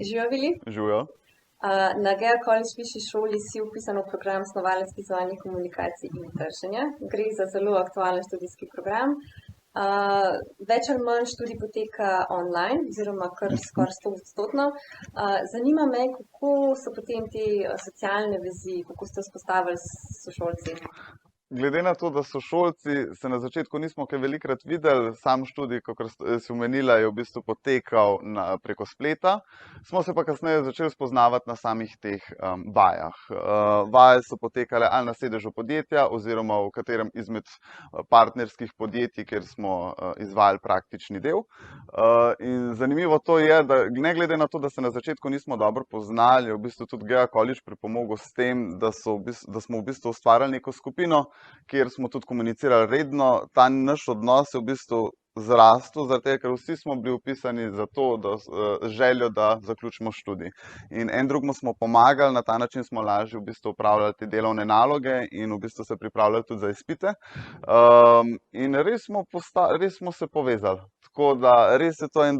Živijo bili? Živijo. Na Gea College višji šoli si vpisan v program snovalec vizualnih komunikacij in trženja. Gre za zelo aktualen študijski program. Več ali manj študij poteka online oziroma kar skoraj 100%. Zanima me, kako so potem te socialne vezi, kako ste vzpostavili s sošolci? Glede na to, da sošolci se na začetku nismo kaj velikokrat videli, sam študij, kakor si omenila, je v bistvu potekal preko spleta. Smo se pa kasneje začeli spoznavati na samih teh vajah. Vaje so potekale ali na sedežu podjetja oziroma v katerem izmed partnerskih podjetij, kjer smo izvajali praktični del. In zanimivo to je, da ne glede na to, da se na začetku nismo dobro poznali, je v bistvu tudi Gea College pripomogel s tem, da smo v bistvu ustvarjali neko skupino, kjer smo tudi komunicirali redno. Ta naš odnos je v bistvu zrastel, zaradi tega, ker vsi smo bili vpisani za to, z željo, da zaključimo študij. In en drugemu smo pomagali, na ta način smo lažje v bistvu opravljali te delovne naloge in v bistvu se pripravljali tudi za izpite. In res smo se povezali. Tako da res je to en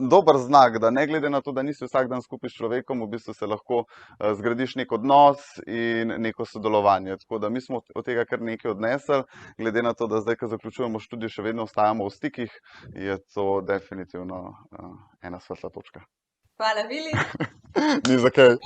dober znak, da ne glede na to, da nisi vsak dan skupaj s človekom, v bistvu se lahko zgradiš nek odnos in neko sodelovanje. Tako da mi smo od tega kar nekaj odnesli, glede na to, da zdaj, ko zaključujemo študij, še vedno ostajamo v stikih, je to definitivno ena svetla točka. Hvala, Vili. Ni za kaj.